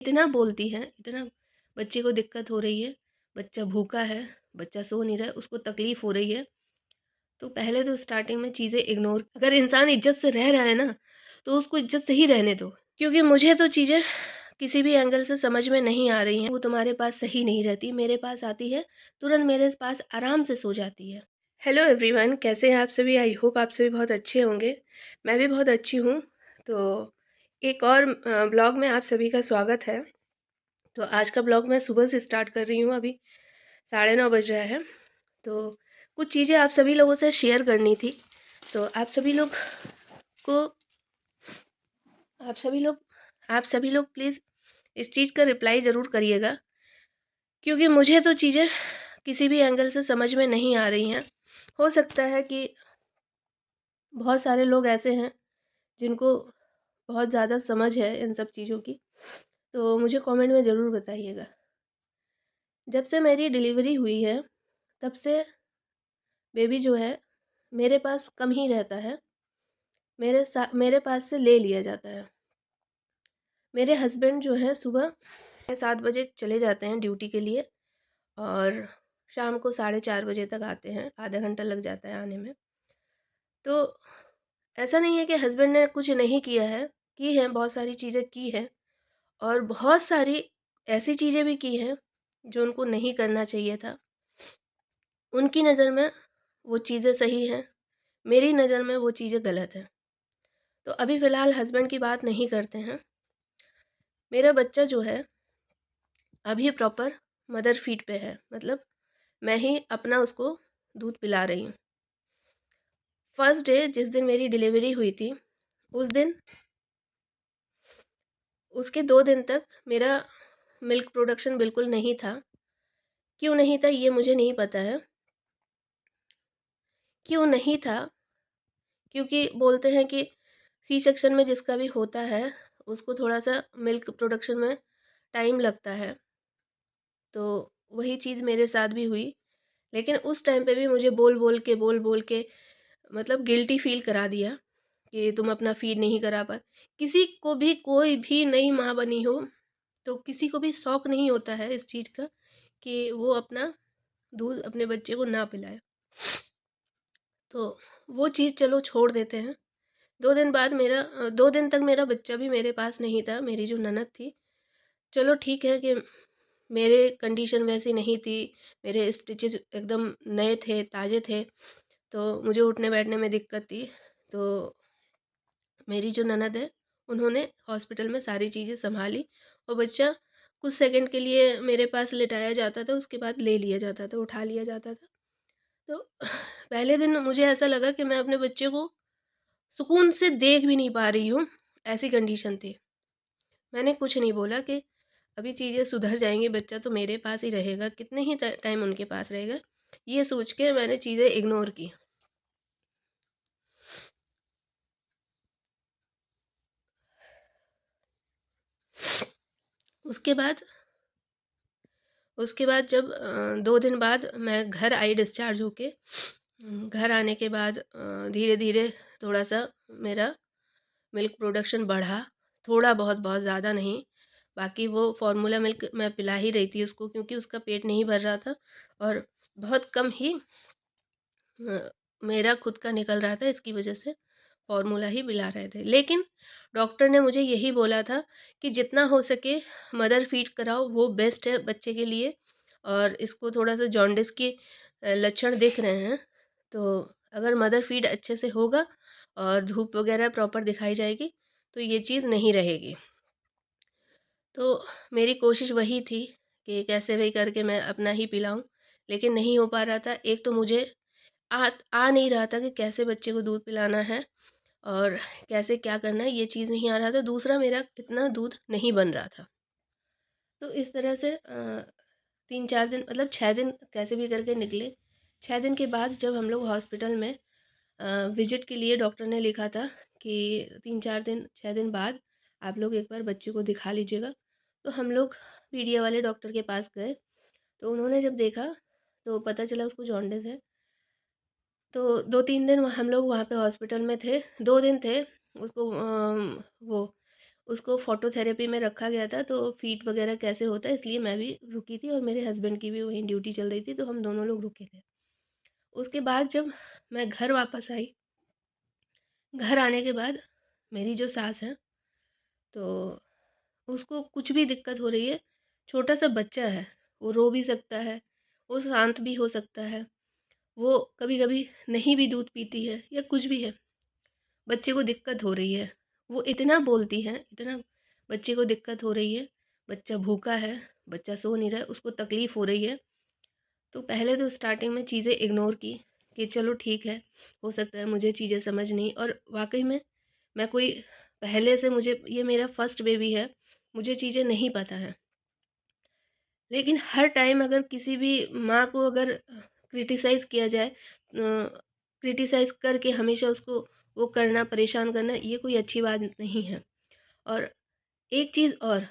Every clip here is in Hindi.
इतना बोलती हैं, इतना बच्चे को दिक्कत हो रही है, बच्चा भूखा है, बच्चा सो नहीं रहा है, उसको तकलीफ़ हो रही है। तो पहले तो स्टार्टिंग में चीज़ें इग्नोर, अगर इंसान इज़्ज़त से रह रहा है ना, तो उसको इज़्ज़त से ही रहने दो। क्योंकि मुझे तो चीज़ें किसी भी एंगल से समझ में नहीं आ रही हैं, वो तुम्हारे पास सही नहीं रहती, मेरे पास आती है, तुरंत मेरे पास आराम से सो जाती है। हेलो एवरीवन, कैसे हैं आप सभी? आई होप आप सभी बहुत अच्छे होंगे। मैं भी बहुत अच्छी हूँ। तो एक और ब्लॉग में आप सभी का स्वागत है। तो आज का ब्लॉग मैं सुबह से स्टार्ट कर रही हूँ, अभी 9:30 बज रहा है। तो कुछ चीज़ें आप सभी लोगों से शेयर करनी थी। तो को आप सभी लोग प्लीज़ इस चीज़ का रिप्लाई ज़रूर करिएगा, क्योंकि मुझे तो चीज़ें किसी भी एंगल से समझ में नहीं आ रही हैं। हो सकता है कि बहुत सारे लोग ऐसे हैं जिनको बहुत ज़्यादा समझ है इन सब चीज़ों की, तो मुझे कमेंट में ज़रूर बताइएगा। जब से मेरी डिलीवरी हुई है, तब से बेबी जो है मेरे पास कम ही रहता है, मेरे पास से ले लिया जाता है। मेरे हस्बैंड जो हैं सुबह 7 बजे चले जाते हैं ड्यूटी के लिए, और शाम को 4:30 बजे तक आते हैं, आधा घंटा लग जाता है आने में। तो ऐसा नहीं है कि हस्बैंड ने कुछ नहीं किया है, की हैं, बहुत सारी चीज़ें की हैं, और बहुत सारी ऐसी चीज़ें भी की हैं जो उनको नहीं करना चाहिए था। उनकी नज़र में वो चीज़ें सही हैं, मेरी नज़र में वो चीज़ें गलत हैं। तो अभी फ़िलहाल हस्बैंड की बात नहीं करते हैं। मेरा बच्चा जो है अभी प्रॉपर मदर फीड पे है, मतलब मैं ही अपना उसको दूध पिला रही हूँ। फर्स्ट डे जिस दिन मेरी डिलीवरी हुई थी, उस दिन उसके 2 दिन तक मेरा मिल्क प्रोडक्शन बिल्कुल नहीं था। क्यों नहीं था ये मुझे नहीं पता है। क्यों नहीं था? क्योंकि बोलते हैं कि सी सेक्शन में जिसका भी होता है, उसको थोड़ा-सा मिल्क प्रोडक्शन में टाइम लगता है। तो वही चीज़ मेरे साथ भी हुई। लेकिन उस टाइम पे भी मुझे बोल-बोल के मतलब गिल्टी फ़ील करा दिया कि तुम अपना फ़ीड नहीं करा पा। किसी को भी, कोई भी नई माँ बनी हो, तो किसी को भी शौक नहीं होता है इस चीज़ का कि वो अपना दूध अपने बच्चे को ना पिलाए। तो वो चीज़ चलो छोड़ देते हैं। 2 दिन तक मेरा बच्चा भी मेरे पास नहीं था, मेरी जो ननद थी। चलो ठीक है कि मेरे कंडीशन वैसी नहीं थी, मेरे स्टिचेज़ एकदम नए थे, ताज़े थे, तो मुझे उठने-बैठने में दिक्कत थी। तो मेरी जो ननद है, उन्होंने हॉस्पिटल में सारी चीज़ें सँभाली, और बच्चा कुछ सेकंड के लिए मेरे पास लिटाया जाता था, उसके बाद ले लिया जाता था, उठा लिया जाता था। तो पहले दिन मुझे ऐसा लगा कि मैं अपने बच्चे को सुकून से देख भी नहीं पा रही हूँ, ऐसी कंडीशन थी। मैंने कुछ नहीं बोला कि अभी चीज़ें सुधर जाएँगी, बच्चा तो मेरे पास ही रहेगा, कितने ही टाइम उनके पास रहेगा, ये सोच के मैंने चीज़ें इग्नोर की। उसके बाद उसके बाद जब 2 दिन बाद मैं घर आई डिस्चार्ज होके, घर आने के बाद धीरे-धीरे थोड़ा-सा मेरा मिल्क प्रोडक्शन बढ़ा, थोड़ा बहुत, बहुत ज़्यादा नहीं। बाकी वो फ़ॉर्मूला मिल्क मैं पिला ही रही थी उसको, क्योंकि उसका पेट नहीं भर रहा था, और बहुत कम ही मेरा खुद का निकल रहा था, इसकी वजह से फ़ॉर्मूला ही पिला रहे थे। लेकिन डॉक्टर ने मुझे यही बोला था कि जितना हो सके मदर फीड कराओ, वो बेस्ट है बच्चे के लिए, और इसको थोड़ा-सा जॉन्डिस के लक्षण दिख रहे हैं, तो अगर मदर फीड अच्छे से होगा और धूप वगैरह प्रॉपर दिखाई जाएगी, तो ये चीज़ नहीं रहेगी। तो मेरी कोशिश वही थी कि कैसे भी करके मैं अपना ही पिलाऊँ, लेकिन नहीं हो पा रहा था। एक तो मुझे आ नहीं रहा था कि कैसे बच्चे को दूध पिलाना है और कैसे क्या करना है, ये चीज़ नहीं आ रहा था। दूसरा, मेरा इतना दूध नहीं बन रहा था। तो इस तरह से 3-4 दिन, मतलब 6 दिन कैसे भी करके निकले। 6 दिन के बाद जब हम लोग हॉस्पिटल में विज़िट के लिए, डॉक्टर ने लिखा था कि 3-4 दिन, 6 दिन बाद आप लोग एक बार बच्चे को दिखा लीजिएगा। तो हम लोग पीडिया वाले डॉक्टर के पास गए, तो उन्होंने जब देखा तो पता चला उसको जॉन्डिस है। तो 2-3 दिन हम लोग वहाँ पे हॉस्पिटल में थे, 2 दिन थे। उसको वो उसको फ़ोटोथेरेपी में रखा गया था, तो फ़ीट वग़ैरह कैसे होता है इसलिए मैं भी रुकी थी और मेरे हस्बैंड की भी वहीं ड्यूटी चल रही थी, तो हम दोनों लोग रुके थे। उसके बाद जब मैं घर वापस आई, घर आने के बाद मेरी जो सास हैं, तो उसको कुछ भी दिक्कत हो रही है, छोटा-सा बच्चा है, वो रो भी सकता है, वो शांत भी हो सकता है, वो कभी-कभी नहीं भी दूध पीती है या कुछ भी है, बच्चे को दिक्कत हो रही है, वो इतना बोलती हैं, इतना बच्चे को दिक्कत हो रही है, बच्चा भूखा है, बच्चा सो नहीं रहा है, उसको तकलीफ़ हो रही है। तो पहले तो स्टार्टिंग में चीज़ें इग्नोर की कि चलो ठीक है, हो सकता है मुझे चीज़ें समझ नहीं, और वाक़ई में मैं कोई पहले से, मुझे ये मेरा फर्स्ट बेबी है, मुझे चीज़ें नहीं पता हैं। लेकिन हर टाइम अगर किसी भी माँ को अगर क्रिटिसाइज़ किया जाए, क्रिटिसाइज़ करके हमेशा उसको वो करना, परेशान करना, ये कोई अच्छी बात नहीं है। और एक चीज़ और,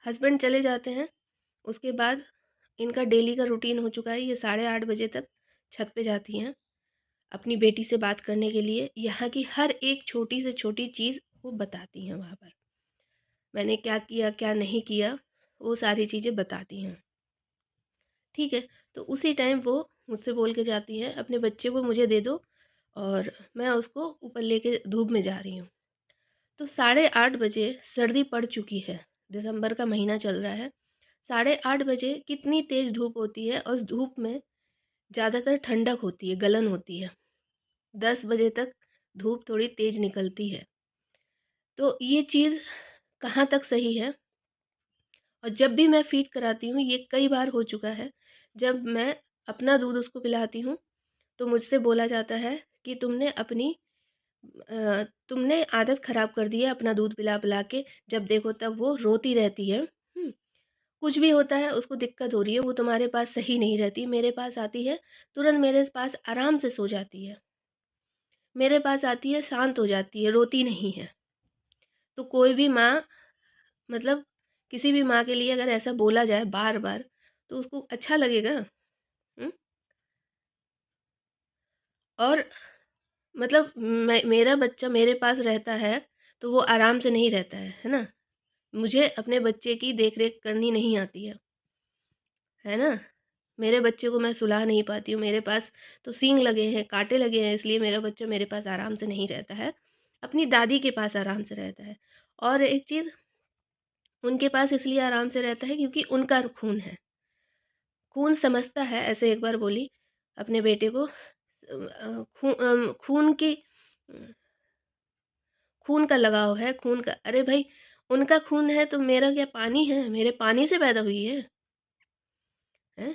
हस्बैंड चले जाते हैं, उसके बाद इनका डेली का रूटीन हो चुका है, ये 8:30 बजे तक छत पे जाती हैं अपनी बेटी से बात करने के लिए। यहाँ की हर एक छोटी से छोटी चीज़ वो बताती हैं वहाँ पर। मैंने क्या किया, क्या नहीं किया, वो सारी चीज़ें बताती हैं। ठीक है, तो उसी टाइम वो मुझसे बोल के जाती हैं, अपने बच्चे को मुझे दे दो और मैं उसको ऊपर लेके धूप में जा रही हूँ। तो 8:30 बजे सर्दी पड़ चुकी है, दिसंबर का महीना चल रहा है। 8:30 बजे कितनी तेज़ धूप होती है और उस धूप में ज़्यादातर ठंडक होती है, गलन होती है। 10 बजे तक धूप थोड़ी तेज़ निकलती है। तो ये चीज़ कहाँ तक सही है? और जब भी मैं फ़ीड कराती हूँ, ये कई बार हो चुका है, जब मैं अपना दूध उसको पिलाती हूँ, तो मुझसे बोला जाता है कि तुमने आदत ख़राब कर दी है अपना दूध पिला-पिला के, जब देखो तब वो रोती रहती है। कुछ भी होता है, उसको दिक्कत हो रही है, वो तुम्हारे पास सही नहीं रहती, मेरे पास आती है, तुरंत मेरे पास आराम से सो जाती है। मेरे पास आती है, शांत हो जाती है, रोती नहीं है। तो कोई भी माँ, मतलब किसी भी माँ के लिए अगर ऐसा बोला जाए बार-बार, तो उसको अच्छा लगेगा? हुँ? और मतलब मेरा बच्चा मेरे पास रहता है, तो वो आराम से नहीं रहता है ना? मुझे अपने बच्चे की देख-रेख करनी नहीं आती है ना? मेरे बच्चे को मैं सुला नहीं पाती हूँ, मेरे पास तो सींग लगे हैं, काँटे लगे हैं, इसलिए मेरा बच्चा मेरे पास आराम से नहीं रहता है, अपनी दादी के पास आराम से रहता है। और एक चीज़, उनके पास इसलिए आराम से रहता है क्योंकि उनका खून है, खून समझता है, ऐसे एक बार बोली अपने बेटे को, खून की खून का लगाव है, खून का, अरे भाई, उनका खून है तो मेरा क्या पानी है? मेरे पानी से पैदा हुई है, हैं?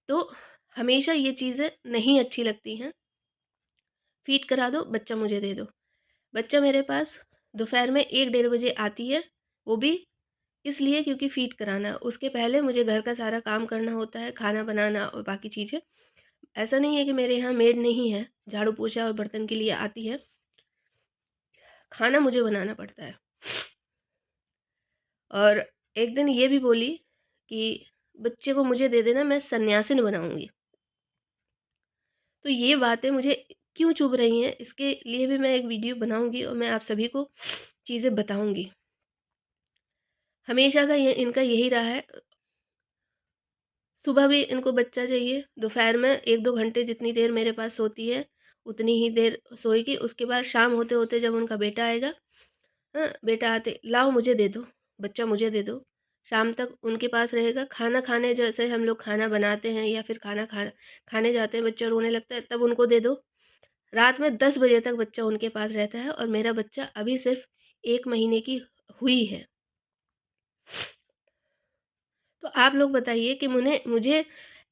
तो हमेशा ये चीज़ें नहीं अच्छी लगती हैं। फ़ीड करा दो, बच्चा मुझे दे दो। बच्चा मेरे पास दोपहर में 1 डेढ़ बजे आती है, वो भी इसलिए क्योंकि फ़ीड कराना है। उसके पहले मुझे घर का सारा काम करना होता है, खाना बनाना और बाकी चीज़ें। ऐसा नहीं है कि मेरे यहाँ मेड नहीं है, झाड़ू-पोछा और बर्तन के लिए आती है, खाना मुझे बनाना पड़ता है। और एक दिन ये भी बोली कि बच्चे को मुझे दे देना, मैं सन्यासिन बनाऊँगी। तो ये बातें मुझे क्यों चुभ रही हैं, इसके लिए भी मैं एक वीडियो बनाऊँगी और मैं आप सभी को चीज़ें बताऊँगी। हमेशा का ये इनका यही रहा है, सुबह भी इनको बच्चा चाहिए, दोपहर में 1-2 घंटे जितनी देर मेरे पास सोती है, उतनी ही देर सोएगी। उसके बाद शाम होते-होते जब उनका बेटा आएगा, हाँ, बेटा आते लाओ मुझे दे दो, बच्चा मुझे दे दो। शाम तक उनके पास रहेगा, खाना खाने जैसे हम लोग खाना बनाते हैं या फिर खाने जाते हैं, बच्चा रोने लगता है, तब उनको दे दो। रात में 10 बजे तक बच्चा उनके पास रहता है और मेरा बच्चा अभी सिर्फ़ 1 महीने की हुई है। तो आप लोग बताइए कि मुझे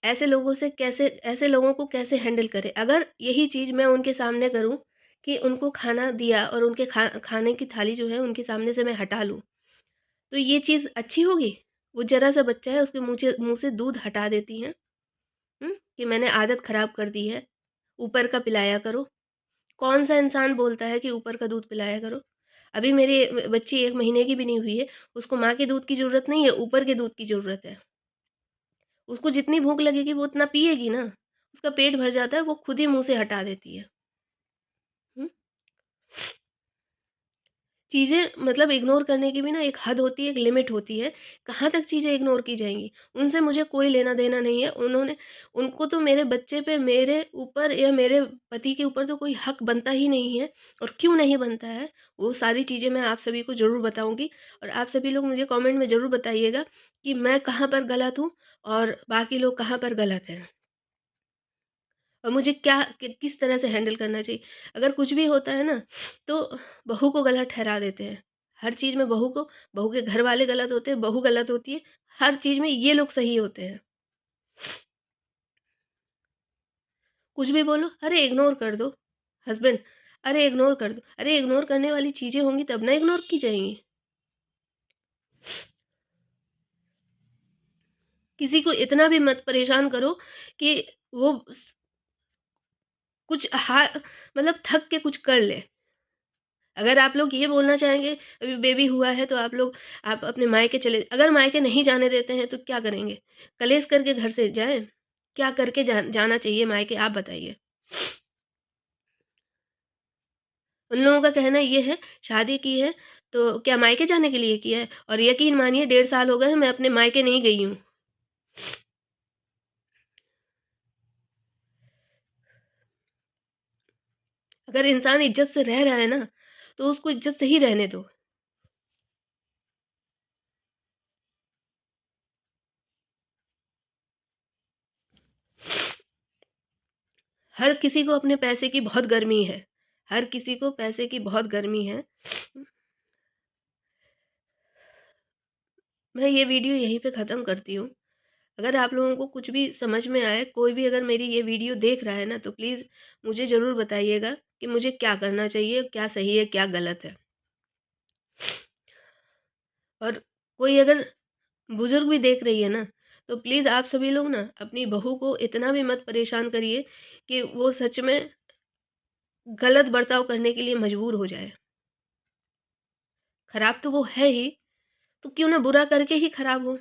ऐसे लोगों को कैसे हैंडल करें? अगर यही चीज़ मैं उनके सामने करूँ कि उनको खाना दिया और उनके खाने की थाली जो है उनके सामने से मैं हटा लूँ, तो ये चीज़ अच्छी होगी? वो ज़रा-सा बच्चा है, उसके मुँह से दूध हटा देती हैं, कि मैंने आदत ख़राब कर दी है, ऊपर का पिलाया करो। कौन-सा इंसान बोलता है कि ऊपर का दूध पिलाया करो? अभी मेरी बच्ची 1 महीने की भी नहीं हुई है, उसको माँ के दूध की ज़रूरत नहीं है, ऊपर के दूध की ज़रूरत है। उसको जितनी भूख लगेगी वो उतना पिएगी ना, उसका पेट भर जाता है, वो खुद ही मुँह से हटा देती है। हुँ? चीज़ें मतलब इग्नोर करने की भी ना एक हद होती है, एक लिमिट होती है। कहाँ तक चीज़ें इग्नोर की जाएँगी? उनसे मुझे कोई लेना-देना नहीं है। उनको तो मेरे बच्चे पे, मेरे ऊपर या मेरे पति के ऊपर तो कोई हक बनता ही नहीं है, और क्यों नहीं बनता है, वो सारी चीज़ें मैं आप सभी को ज़रूर बताऊँगी, और आप सभी लोग मुझे कमेंट में ज़रूर बताइएगा कि मैं कहाँ पर गलत हूँ और बाकी लोग कहाँ पर गलत हैं। और मुझे क्या कि किस तरह से हैंडल करना चाहिए। अगर कुछ भी होता है ना, तो बहू को गलत ठहरा देते हैं। हर चीज़ में बहू के घरवाले गलत होते हैं, बहू गलत होती है, हर चीज़ में ये लोग सही होते हैं। कुछ भी बोलो, अरे इग्नोर कर दो, हस्बैंड, अरे इग्नोर कर दो। अरे इग्नोर करने वाली चीज़ें होंगी तब ना इग्नोर की जाएँगी। किसी को इतना भी मत परेशान करो कि वो स कुछ मतलब थक के कुछ कर ले। अगर आप लोग ये बोलना चाहेंगे, अभी बेबी हुआ है तो आप अपने मायके चले, अगर मायके नहीं जाने देते हैं तो क्या करेंगे? कलेश करके घर से जाएँ? क्या करके जाना चाहिए मायके, आप बताइए? उन लोगों का कहना ये है, शादी की है तो क्या मायके जाने के लिए किया है? और यकीन मानिए 1.5 साल हो गए हैं, मैं अपने मायके नहीं गई हूँ। अगर इंसान इज़्ज़त से रह रहा है ना, तो उसको इज़्ज़त से ही रहने दो। हर किसी को अपने पैसे की बहुत गर्मी है। हर किसी को पैसे की बहुत गर्मी है। मैं ये वीडियो यहीं पे ख़त्म करती हूँ। अगर आप लोगों को कुछ भी समझ में आए, कोई भी अगर मेरी ये वीडियो देख रहा है ना, तो प्लीज़ मुझे ज़रूर बताइएगा कि मुझे क्या करना चाहिए, क्या सही है, क्या गलत है। और कोई अगर बुज़ुर्ग भी देख रही है ना, तो प्लीज़ आप सभी लोग ना अपनी बहू को इतना भी मत परेशान करिए कि वो सच में गलत बर्ताव करने के लिए मजबूर हो जाए। खराब तो वो है ही, तो क्यों ना बुरा करके ही खराब हो।